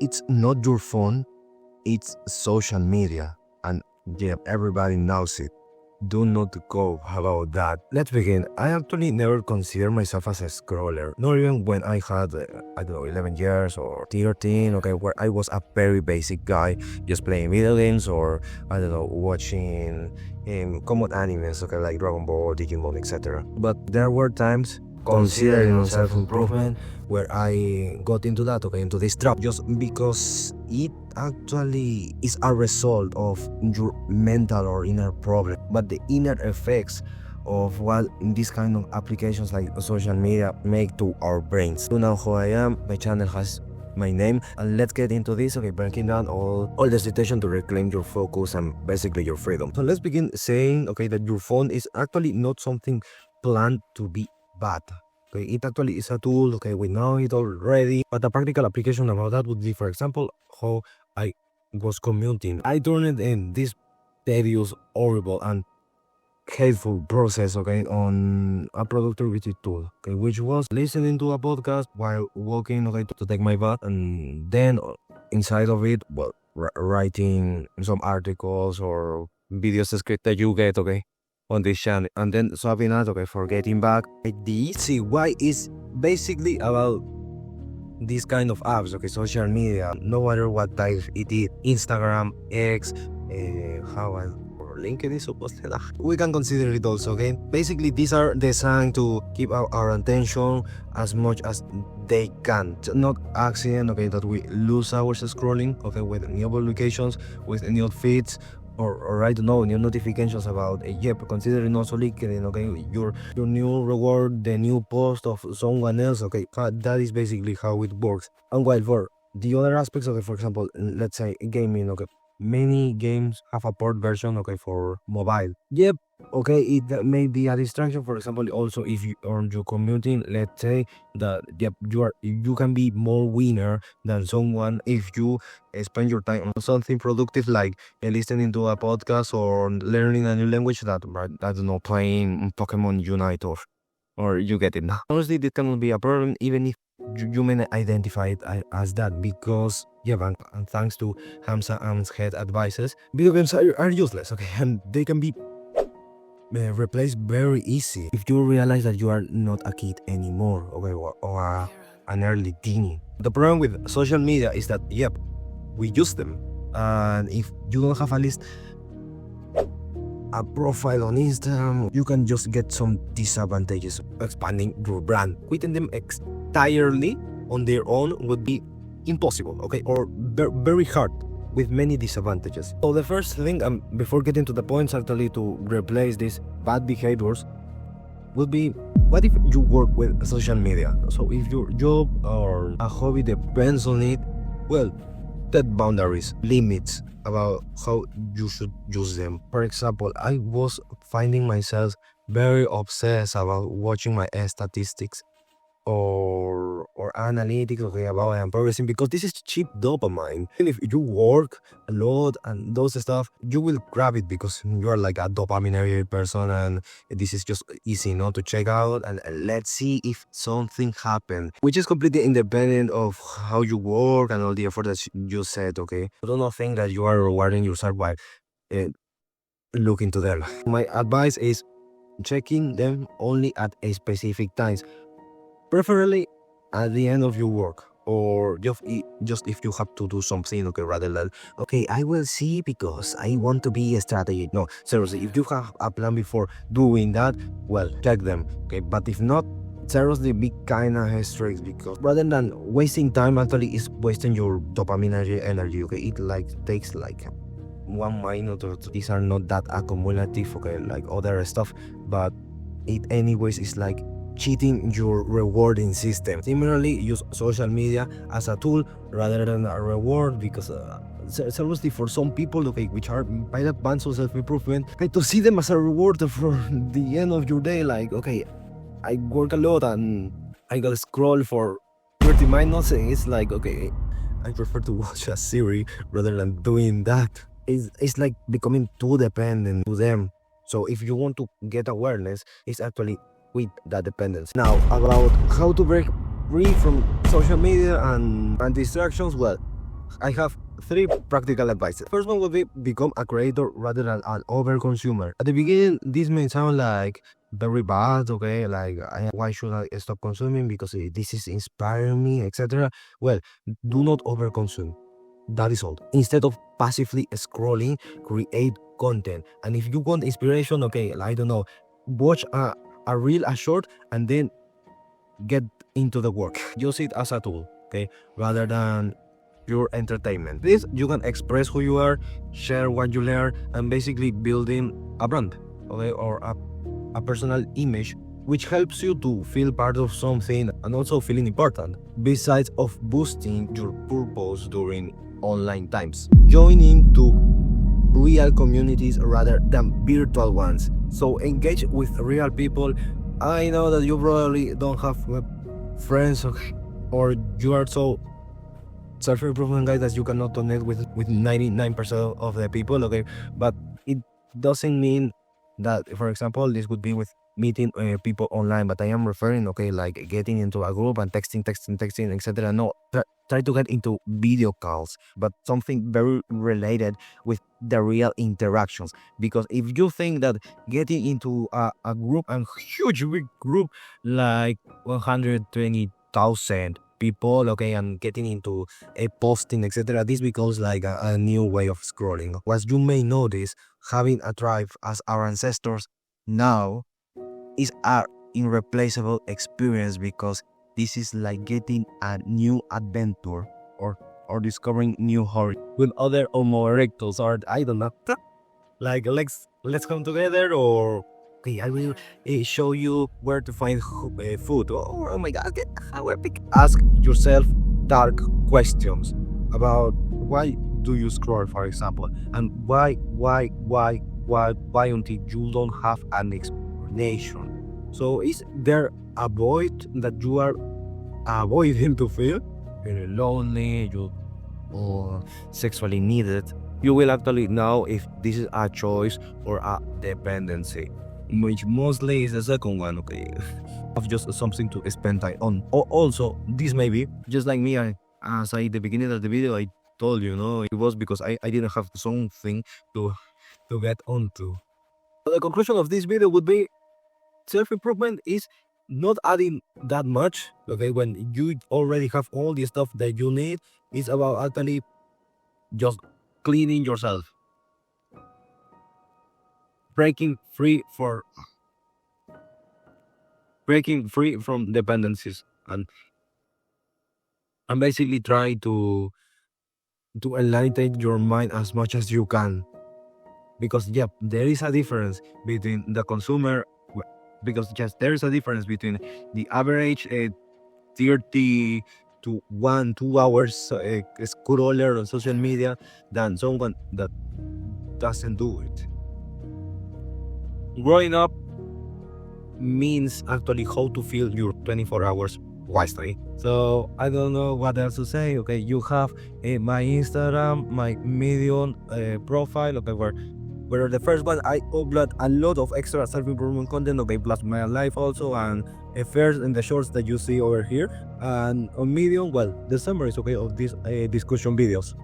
it's not your phone, it's social media. And yeah, everybody knows it. Do not go about that. Let's begin. I actually never considered myself as a scroller. Not even when I had, I don't know, 11 years or 13, okay, where I was a very basic guy, just playing video games or, I don't know, watching common animes, okay, like Dragon Ball, Digimon, etc. But there were times considering self-improvement where I got into that, okay, into this trap, just because it actually is a result of your mental or inner problem, but the inner effects of what these kind of applications like social media make to our brains. You know who I am, my channel has my name, and let's get into this, okay, breaking down all the situation to reclaim your focus and basically your freedom. So let's begin saying, okay, that your phone is actually not something planned to be bad. Okay, it actually is a tool, okay, we know it already, but a practical application about that would be, for example, how I was commuting. I turned in this tedious, horrible, and hateful process, okay, on a productivity tool, okay, which was listening to a podcast while walking, okay, to take my bath, and then inside of it, well, writing some articles or videos script that you get, okay, on this channel, and then swapping out, okay, for getting back. This see why is basically about these kind of apps, okay, social media, no matter what type it is, Instagram, X, or LinkedIn, supposedly. We can consider it also, okay? Basically, these are designed to keep our attention as much as they can. It's not accident, okay, that we lose hours scrolling, okay, with new publications, with new feeds, or I don't know, new notifications about considering also LinkedIn, okay, your new reward, the new post of someone else, okay, that is basically how it works. And while for the other aspects, okay, for example, let's say gaming, okay, many games have a port version, okay, for mobile. Okay, it may be a distraction. For example, also if you are commuting, let's say that you can be more winner than someone if you spend your time on something productive like listening to a podcast or learning a new language that I don't know, playing Pokemon Unite or you get it now. Honestly, this cannot be a problem even if you may identify it as that, because and thanks to Hamza and Head advices, video games are useless, okay, and they can be replaced very easy if you realize that you are not a kid anymore, okay, or an early teen. The problem with social media is that we use them, and if you don't have at least a profile on Instagram, you can just get some disadvantages. Expanding your brand, quitting them entirely on their own would be impossible, okay, or very hard, with many disadvantages. So the first thing, before getting to the points actually to replace these bad behaviors, would be, what if you work with social media? So if your job or a hobby depends on it, well, set boundaries, limits about how you should use them. For example, I was finding myself very obsessed about watching my statistics or analytics, okay, about progressing, because this is cheap dopamine. And if you work a lot and those stuff, you will grab it because you are like a dopaminergic person, and this is just easy, to check out and let's see if something happened, which is completely independent of how you work and all the effort that you said, okay. I do not think that you are rewarding yourself by looking to them. My advice is checking them only at a specific times, preferably at the end of your work, or just if you have to do something, okay, rather than, okay, I will see because I want to be a strategy. No, seriously, if you have a plan before doing that, well, check them, okay, but if not, seriously, be kind of strict, because rather than wasting time, actually is wasting your dopamine energy, okay. It takes 1 minute or 2. These are not that accumulative, okay, like other stuff, but it anyways is like cheating your rewarding system. Similarly, use social media as a tool rather than a reward, because seriously, for some people, okay, which are by advanced self-improvement, okay, to see them as a reward for the end of your day, like, okay, I work a lot and I gotta scroll for 30 minutes, and it's like, okay, I prefer to watch a series rather than doing that. It's like becoming too dependent to them. So if you want to get awareness, it's actually with that dependence. Now, about how to break free from social media and distractions, well, I have three practical advices. First one would be become a creator rather than an overconsumer. At the beginning, this may sound like very bad, okay? Like, why should I stop consuming because this is inspiring me, etc. Well, do not overconsume. That is all. Instead of passively scrolling, create content. And if you want inspiration, okay, I don't know, watch a reel, a short, and then get into the work. Use it as a tool, okay, rather than pure entertainment. This, you can express who you are, share what you learn, and basically building a brand, okay, or a personal image, which helps you to feel part of something and also feeling important, besides of boosting your purpose during online times. Join into real communities rather than virtual ones. So engage with real people. I know that you probably don't have friends or you are so self-improvement guys that you cannot connect with 99% of the people, okay, but it doesn't mean that, for example, this would be with meeting people online, but I am referring, okay, like getting into a group and texting, etc. No, try to get into video calls, but something very related with the real interactions. Because if you think that getting into a group, a huge big group like 120,000 people, okay, and getting into a posting, etc., this becomes like a new way of scrolling. As you may notice, having a tribe as our ancestors now is an irreplaceable experience, because this is like getting a new adventure or discovering new horror with other Homo erectus, or I don't know, like let's come together, or okay, I will show you where to find food. Oh my god, how epic. Ask yourself dark questions about why do you scroll, for example, and why until you don't have an explanation. So is there a void that you are avoiding to feel? You're lonely, or sexually needed. You will actually know if this is a choice or a dependency, which mostly is the second one, okay? Of just something to spend time on. Also, this may be just like me. As I at the beginning of the video, I told you, no, it was because I didn't have something to get onto. So the conclusion of this video would be self-improvement is not adding that much, okay, when you already have all the stuff that you need. It's about actually just cleaning yourself, breaking free from dependencies, and basically try to enlighten your mind as much as you can. Because yeah, there is a difference between the consumer, because just there is a difference between the average 30 to 1-2 hours scroller on social media than someone that doesn't do it. Growing up means actually how to fill your 24 hours wisely. So I don't know what else to say. Okay, you have my Instagram, my Medium profile, okay, where the first one I upload a lot of extra self-improvement content, okay, plus my life also, and first in the shorts that you see over here, and on Medium, well, the summaries, okay, of these discussion videos.